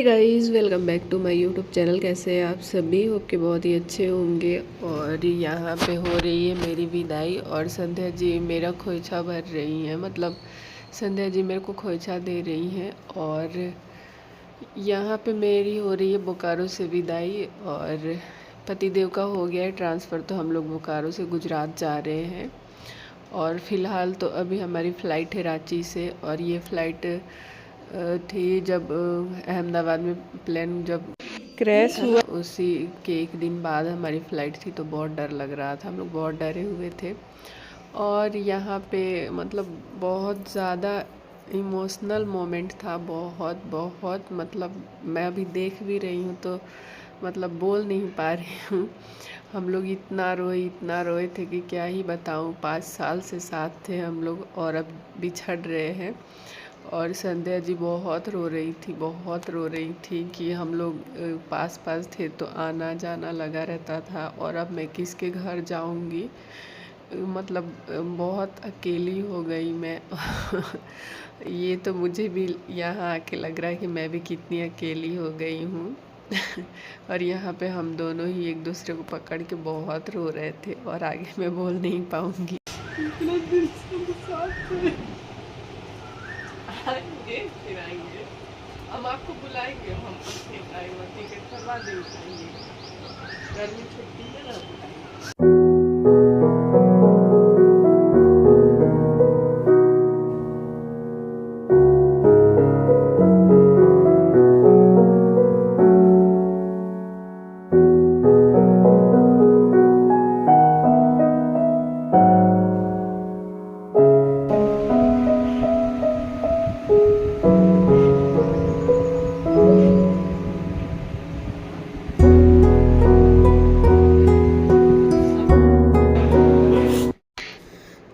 Hey guys, welcome back to my YouTube channel. कैसे हैं आप सभी? होप के बहुत ही अच्छे होंगे। और यहाँ पे हो रही है मेरी विदाई और संध्या जी मेरा खोइछा भर रही हैं। मतलब संध्या जी मेरे को खोइछा दे रही हैं। और यहाँ पे मेरी हो रही है बोकारो से विदाई। और पतिदेव का हो गया है ट्रांसफ़र, तो हम लोग बोकारो से गुजरात जा रहे हैं। और फ़िलहाल तो अभी हमारी फ़्लाइट है रांची से। और ये फ़्लाइट थी जब अहमदाबाद में प्लेन जब क्रैश हुआ, उसी के एक दिन बाद हमारी फ़्लाइट थी। तो बहुत डर लग रहा था, हम लोग बहुत डरे हुए थे। और यहाँ पे मतलब बहुत ज़्यादा इमोशनल मोमेंट था, बहुत बहुत मतलब मैं अभी देख भी रही हूँ तो मतलब बोल नहीं पा रही हूँ। हम लोग इतना रोए थे कि क्या ही बताऊँ। 5 साल से साथ थे हम लोग और अब बिछड़ रहे हैं। और संध्या जी बहुत रो रही थी, बहुत रो रही थी कि हम लोग पास पास थे तो आना जाना लगा रहता था और अब मैं किसके घर जाऊंगी। मतलब बहुत अकेली हो गई मैं। ये तो मुझे भी यहाँ आके लग रहा है कि मैं भी कितनी अकेली हो गई हूँ। और यहाँ पे हम दोनों ही एक दूसरे को पकड़ के बहुत रो रहे थे और आगे मैं बोल नहीं पाऊँगी। इतना दिल से हम साथ थे। आएंगे फिर आएंगे, हम आपको बुलाएंगे, हम टिकट करवा देंगे। गर्मी छुट्टी है ना, बुलाएंगे।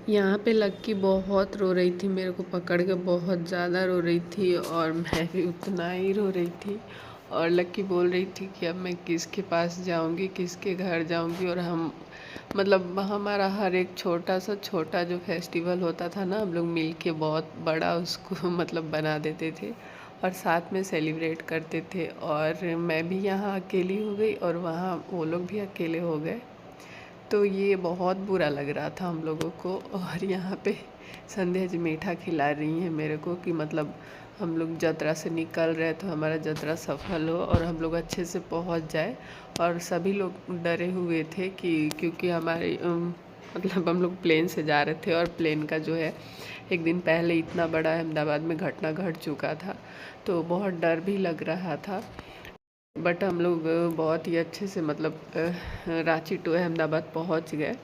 यहाँ पे लक्की बहुत रो रही थी, मेरे को पकड़ के बहुत ज़्यादा रो रही थी और मैं भी उतना ही रो रही थी। और लक्की बोल रही थी कि अब मैं किसके पास जाऊँगी, किसके घर जाऊँगी। और हम मतलब हमारा हर एक छोटा जो फेस्टिवल होता था ना, हम लोग मिल के बहुत बड़ा उसको मतलब बना देते थे और साथ में सेलिब्रेट करते थे। और मैं भी यहाँ अकेली हो गई और वहाँ वो लोग भी अकेले हो गए। तो ये बहुत बुरा लग रहा था हम लोगों को। और यहाँ पे संध्या जी मीठा खिला रही हैं मेरे को कि मतलब हम लोग यात्रा से निकल रहे तो हमारा यात्रा सफल हो और हम लोग अच्छे से पहुँच जाए। और सभी लोग डरे हुए थे कि क्योंकि हमारे मतलब हम लोग प्लेन से जा रहे थे और प्लेन का जो है एक दिन पहले इतना बड़ा अहमदाबाद में घटना घट चुका था, तो बहुत डर भी लग रहा था। बट हम लोग बहुत ही अच्छे से मतलब रांची टू अहमदाबाद पहुंच गए।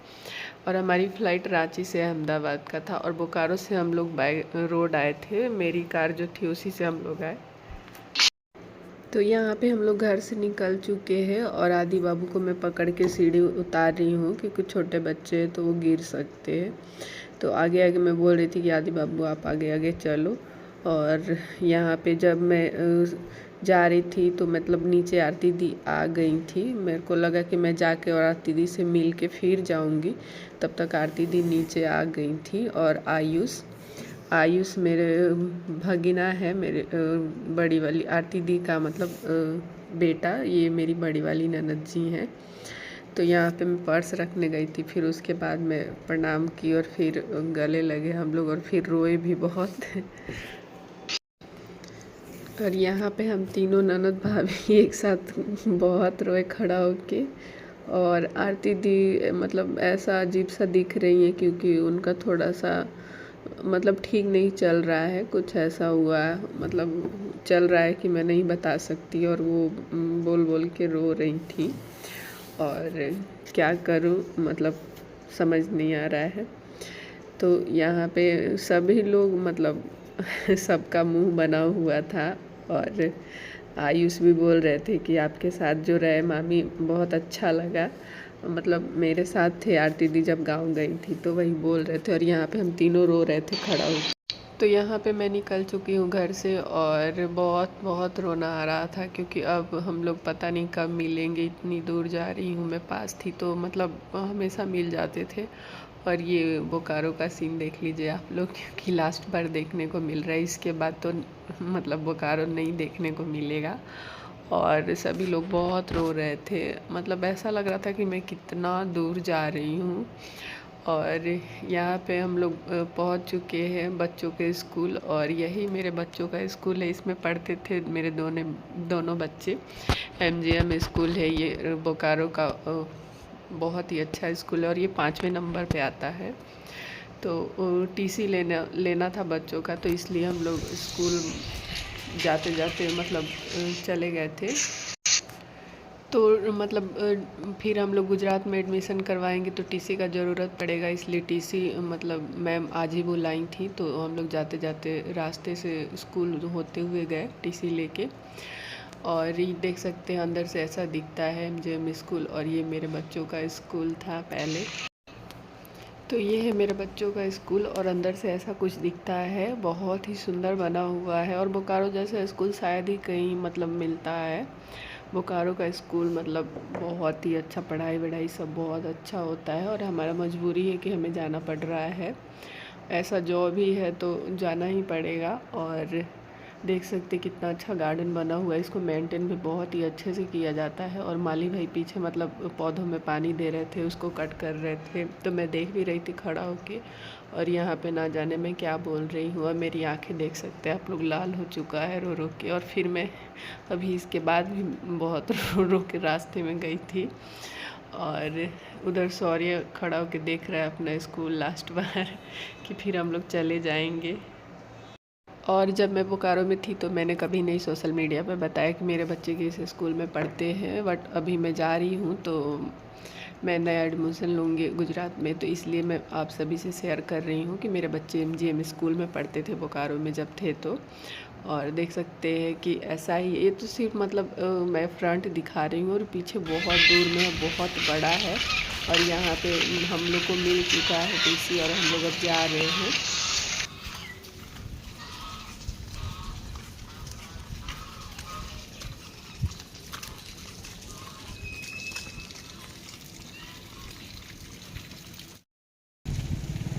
और हमारी फ़्लाइट रांची से अहमदाबाद का था और बोकारो से हम लोग बाय रोड आए थे। मेरी कार जो थी उसी से हम लोग आए। तो यहाँ पे हम लोग घर से निकल चुके हैं और आदि बाबू को मैं पकड़ के सीढ़ी उतार रही हूँ क्योंकि छोटे बच्चे हैं तो वो गिर सकते हैं। तो आगे आगे मैं बोल रही थी कि आदि बाबू आप आगे आगे चलो। और यहाँ पे जब मैं जा रही थी तो मतलब नीचे आरती दी आ गई थी। मेरे को लगा कि मैं जाके और आरती दी से मिल के फिर जाऊँगी, तब तक आरती दी नीचे आ गई थी। और आयुष मेरे भगिना है, मेरे बड़ी वाली आरती दी का मतलब बेटा, ये मेरी बड़ी वाली ननद जी हैं। तो यहाँ पे मैं पर्स रखने गई थी, फिर उसके बाद मैं प्रणाम की और फिर गले लगे हम लोग और फिर रोए भी बहुत। और यहाँ पे हम तीनों ननद भाभी एक साथ बहुत रोए खड़ा होके। और आरती दी मतलब ऐसा अजीब सा दिख रही है क्योंकि उनका थोड़ा सा मतलब ठीक नहीं चल रहा है, कुछ ऐसा हुआ है मतलब चल रहा है कि मैं नहीं बता सकती। और वो बोल बोल के रो रही थी और क्या करूं मतलब समझ नहीं आ रहा है। तो यहाँ पे सभी लोग मतलब सबका मुंह बना हुआ था। और आयुष भी बोल रहे थे कि आपके साथ जो रहे मामी बहुत अच्छा लगा। मतलब मेरे साथ थे आरती दी जब गाँव गई थी, तो वही बोल रहे थे और यहाँ पे हम तीनों रो रहे थे खड़ा हो। तो यहाँ पे मैं निकल चुकी हूँ घर से और बहुत बहुत रोना आ रहा था क्योंकि अब हम लोग पता नहीं कब मिलेंगे। इतनी दूर जा रही हूँ मैं, पास थी तो मतलब हमेशा मिल जाते थे और ये बोकारो का सीन देख लीजिए आप लोग, क्योंकि लास्ट बार देखने को मिल रहा है, इसके बाद तो मतलब बोकारो नहीं देखने को मिलेगा। और सभी लोग बहुत रो रहे थे, मतलब ऐसा लग रहा था कि मैं कितना दूर जा रही हूँ। और यहाँ पे हम लोग पहुँच चुके हैं बच्चों के स्कूल, और यही मेरे बच्चों का स्कूल है। इसमें पढ़ते थे मेरे दोनों बच्चे। MGM स्कूल है ये बोकारो का, बहुत ही अच्छा स्कूल है, और ये 5वें नंबर पे आता है। तो TC लेना था बच्चों का, तो इसलिए हम लोग स्कूल जाते जाते मतलब चले गए थे। तो मतलब फिर हम लोग गुजरात में एडमिशन करवाएंगे तो TC का ज़रूरत पड़ेगा, इसलिए TC मतलब मैम आज ही बुलाई थी। तो हम लोग जाते जाते रास्ते से स्कूल होते हुए गए TC लेके। और ये देख सकते हैं अंदर से ऐसा दिखता है MGM स्कूल, और ये मेरे बच्चों का स्कूल था पहले। तो ये है मेरे बच्चों का स्कूल, और अंदर से ऐसा कुछ दिखता है, बहुत ही सुंदर बना हुआ है। और बोकारो जैसा स्कूल शायद ही कहीं मतलब मिलता है। बोकारो का स्कूल मतलब बहुत ही अच्छा, पढ़ाई वढ़ाई सब बहुत अच्छा होता है, और हमारा मजबूरी है कि हमें जाना पड़ रहा है। ऐसा जॉब ही है तो जाना ही पड़ेगा। और देख सकते कितना अच्छा गार्डन बना हुआ है, इसको मेंटेन भी बहुत ही अच्छे से किया जाता है। और माली भाई पीछे मतलब पौधों में पानी दे रहे थे, उसको कट कर रहे थे, तो मैं देख भी रही थी खड़ा होके। और यहाँ पे ना जाने मैं क्या बोल रही हूँ, और मेरी आंखें देख सकते हैं आप लोग, लाल हो चुका है रो रो के। और फिर मैं अभी इसके बाद भी बहुत रो रो के रास्ते में गई थी। और उधर शौर्य खड़ा होके देख रहा है अपना स्कूल लास्ट बार कि फिर हम लोग चले जाएंगे। और जब मैं बोकारो में थी तो मैंने कभी नहीं सोशल मीडिया पे बताया कि मेरे बच्चे किस स्कूल में पढ़ते हैं, बट अभी मैं जा रही हूँ तो मैं नया एडमिशन लूँगी गुजरात में, तो इसलिए मैं आप सभी से शेयर कर रही हूँ कि मेरे बच्चे MGM स्कूल में पढ़ते थे बोकारो में जब थे तो। और देख सकते हैं कि ऐसा ही, ये तो सिर्फ मतलब मैं फ्रंट दिखा रही हूँ, और पीछे बहुत दूर में बहुत बड़ा है। और यहाँ पे हम लोग को मिल चुका है TC, और हम लोग अब जा रहे हैं।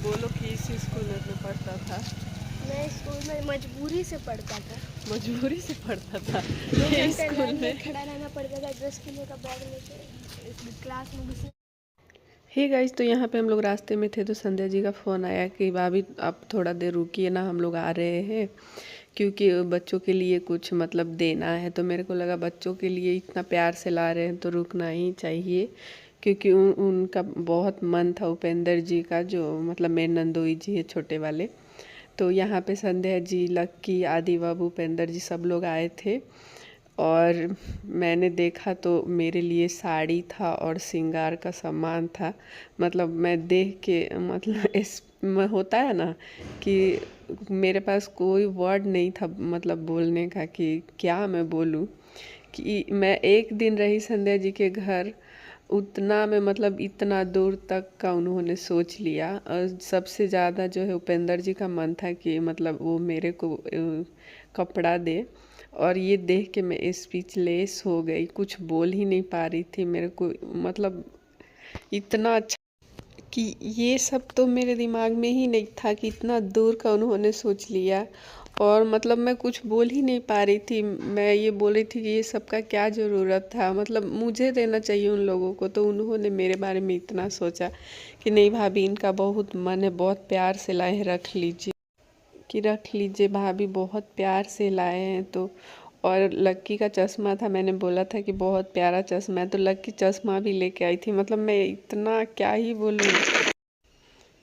बोलो कि इस स्कूल में पढ़ता था। मैं स्कूल में मजबूरी से पढ़ता था। मजबूरी से पढ़ता था 2 घंटे स्कूल लाइन में में खड़ा रहना पड़ता था 10 किलो का बैग लेके क्लास में घुसना। हे गाइस, तो यहाँ पे हम लोग रास्ते में थे तो संध्या जी का फ़ोन आया कि भाभी आप थोड़ा देर रुकिए ना, हम लोग आ रहे हैं, क्योंकि बच्चों के लिए कुछ मतलब देना है। तो मेरे को लगा बच्चों के लिए इतना प्यार से ला रहे हैं तो रुकना ही चाहिए, क्योंकि उनका बहुत मन था, उपेंद्र जी का, जो मतलब मेरे नंदोई जी है छोटे वाले। तो यहाँ पे संध्या जी, लक्की, आदि बाबू, उपेंद्र जी सब लोग आए थे। और मैंने देखा तो मेरे लिए साड़ी था और श्रृंगार का सामान था। मतलब मैं देख के मतलब इस होता है ना कि मेरे पास कोई वर्ड नहीं था मतलब बोलने का कि क्या मैं बोलूं। कि मैं एक दिन रही संध्या जी के घर, उतना में मतलब इतना दूर तक का उन्होंने सोच लिया। और सबसे ज़्यादा जो है उपेंद्र जी का मन था कि मतलब वो मेरे को कपड़ा दे। और ये देख के मैं स्पीचलेस हो गई, कुछ बोल ही नहीं पा रही थी। मेरे को मतलब इतना अच्छा कि ये सब तो मेरे दिमाग में ही नहीं था कि इतना दूर का उन्होंने सोच लिया। और मतलब मैं कुछ बोल ही नहीं पा रही थी। मैं ये बोल रही थी कि ये सब का क्या ज़रूरत था, मतलब मुझे देना चाहिए उन लोगों को, तो उन्होंने मेरे बारे में इतना सोचा कि नहीं भाभी इनका बहुत मन है, बहुत प्यार से लाए हैं, रख लीजिए, कि रख लीजिए भाभी, बहुत प्यार से लाए हैं। तो और लक्की का चश्मा था, मैंने बोला था कि बहुत प्यारा चश्मा है, तो लक्की चश्मा भी लेके आई थी। मतलब मैं इतना क्या ही बोलूँ,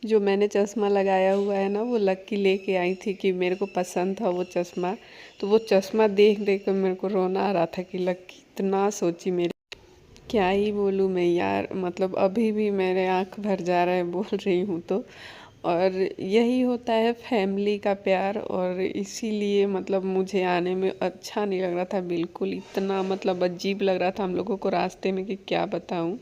जो मैंने चश्मा लगाया हुआ है ना वो लक्की लेके आई थी कि मेरे को पसंद था वो चश्मा। तो वो चश्मा देख देख कर मेरे को रोना आ रहा था कि लक्की इतना सोची मेरे, क्या ही बोलूँ मैं यार, मतलब अभी भी मेरे आँख भर जा रहा है बोल रही हूँ तो। और यही होता है फैमिली का प्यार, और इसीलिए मतलब मुझे आने में अच्छा नहीं लग रहा था बिल्कुल, इतना मतलब अजीब लग रहा था हम लोगों को रास्ते में कि क्या बताऊँ।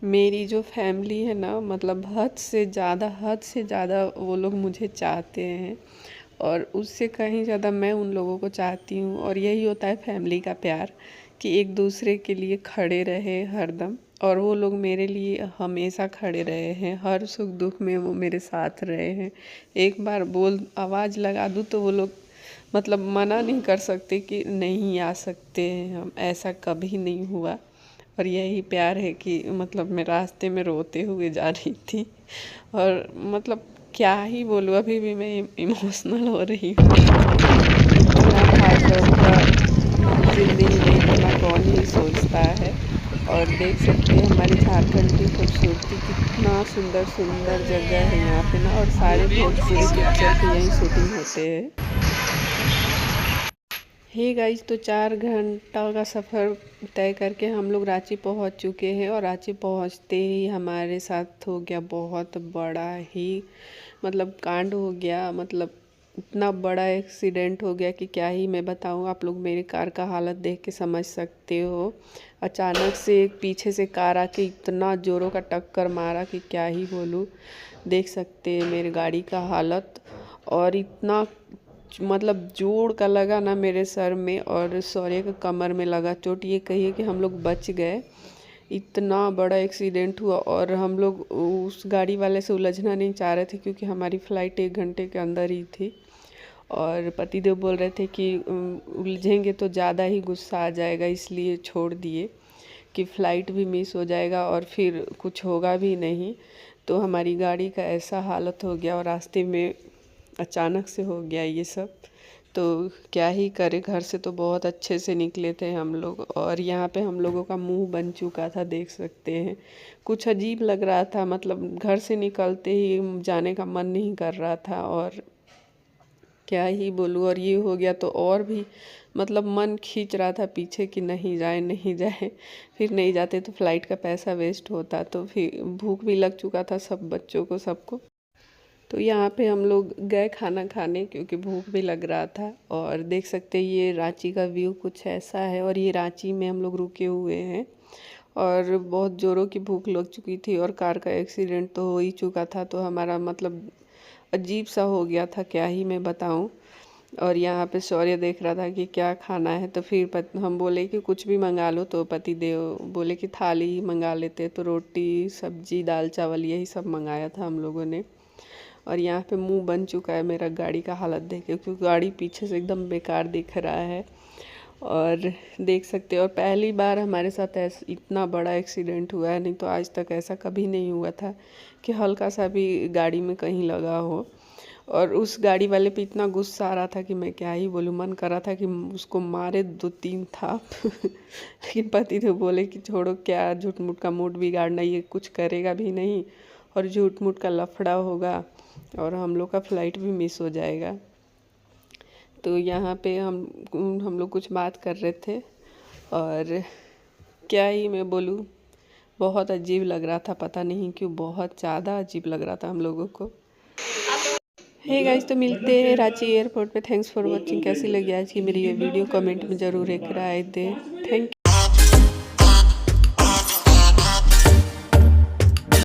मेरी जो फैमिली है ना, मतलब हद से ज़्यादा वो लोग मुझे चाहते हैं, और उससे कहीं ज़्यादा मैं उन लोगों को चाहती हूँ। और यही होता है फैमिली का प्यार, कि एक दूसरे के लिए खड़े रहे हरदम। और वो लोग मेरे लिए हमेशा खड़े रहे हैं, हर सुख दुख में वो मेरे साथ रहे हैं। एक बार आवाज़ लगा दूँ तो वो लोग मतलब मना नहीं कर सकते कि नहीं आ सकते हैं हम, ऐसा कभी नहीं हुआ। और यही प्यार है कि मतलब मैं रास्ते में रोते हुए जा रही थी और मतलब क्या ही बोलूँ, अभी भी मैं इमोशनल हो रही हूँ। इतना भाग दौड़ का ज़िंदगी में इतना कौन ही सोचता है। और देख सकते हैं हमारे झारखंड की खूबसूरती, कितना सुंदर सुंदर जगह है यहाँ पे ना। और सारे भोजपुरी पिक्चर के यहीं शूटिंग होते हैं। हे गाइस, तो 4 घंटा का सफ़र तय करके हम लोग रांची पहुँच चुके हैं। और रांची पहुँचते ही हमारे साथ हो गया बहुत बड़ा ही मतलब कांड हो गया। मतलब इतना बड़ा एक्सीडेंट हो गया कि क्या ही मैं बताऊँ। आप लोग मेरी कार का हालत देख के समझ सकते हो। अचानक से एक पीछे से कार आके इतना ज़ोरों का टक्कर मारा कि क्या ही बोलूँ। देख सकते हैं मेरी गाड़ी का हालत। और इतना मतलब जोड़ का लगा ना मेरे सर में, और सौर्य के कमर में लगा चोट। ये कहिए कि हम लोग बच गए। इतना बड़ा एक्सीडेंट हुआ और हम लोग उस गाड़ी वाले से उलझना नहीं चाह रहे थे क्योंकि हमारी फ़्लाइट 1 घंटे के अंदर ही थी। और पतिदेव बोल रहे थे कि उलझेंगे तो ज़्यादा ही गुस्सा आ जाएगा, इसलिए छोड़ दिए कि फ़्लाइट भी मिस हो जाएगा और फिर कुछ होगा भी नहीं। तो हमारी गाड़ी का ऐसा हालत हो गया और रास्ते में अचानक से हो गया ये सब। तो क्या ही करें, घर से तो बहुत अच्छे से निकले थे हम लोग। और यहाँ पे हम लोगों का मुंह बन चुका था, देख सकते हैं। कुछ अजीब लग रहा था, मतलब घर से निकलते ही जाने का मन नहीं कर रहा था। और क्या ही बोलूँ, और ये हो गया तो और भी मतलब मन खींच रहा था पीछे कि नहीं जाए नहीं जाए। फिर नहीं जाते तो फ़्लाइट का पैसा वेस्ट होता। तो फिर भूख भी लग चुका था सब बच्चों को, सबको। तो यहाँ पे हम लोग गए खाना खाने क्योंकि भूख भी लग रहा था। और देख सकते हैं ये रांची का व्यू कुछ ऐसा है। और ये रांची में हम लोग रुके हुए हैं और बहुत ज़ोरों की भूख लग चुकी थी और कार का एक्सीडेंट तो हो ही चुका था। तो हमारा मतलब अजीब सा हो गया था, क्या ही मैं बताऊँ। और यहाँ पे शौर्य देख रहा था कि क्या खाना है। तो फिर हम बोले कि कुछ भी मंगा लो। तो पति देव बोले कि थाली ही मंगा लेते। तो रोटी सब्जी दाल चावल यही सब मंगाया था हम लोगों ने। और यहाँ पे मुंह बन चुका है मेरा गाड़ी का हालत देख के, क्योंकि गाड़ी पीछे से एकदम बेकार दिख रहा है। और देख सकते हो, और पहली बार हमारे साथ ऐसा इतना बड़ा एक्सीडेंट हुआ है। नहीं तो आज तक ऐसा कभी नहीं हुआ था कि हल्का सा भी गाड़ी में कहीं लगा हो। और उस गाड़ी वाले पे इतना गुस्सा आ रहा था कि मैं क्या ही बोलूँ। मन कर रहा था कि उसको मारे 2-3 थाप लेकिन पति तो बोले कि छोड़ो, क्या झूठ मूठ का मूड बिगाड़ना, ये कुछ करेगा भी नहीं और झूठ मूठ का लफड़ा होगा और हम लोग का फ़्लाइट भी मिस हो जाएगा। तो यहाँ पे हम लोग कुछ बात कर रहे थे और क्या ही मैं बोलूँ, बहुत अजीब लग रहा था। पता नहीं क्यों बहुत ज़्यादा अजीब लग रहा था हम लोगों को। हे गाइस, तो मिलते हैं रांची एयरपोर्ट पे। Thanks for watching. कैसी लगी आज की मेरी ये वीडियो, कमेंट में ज़रूर एक राय दें। थैंक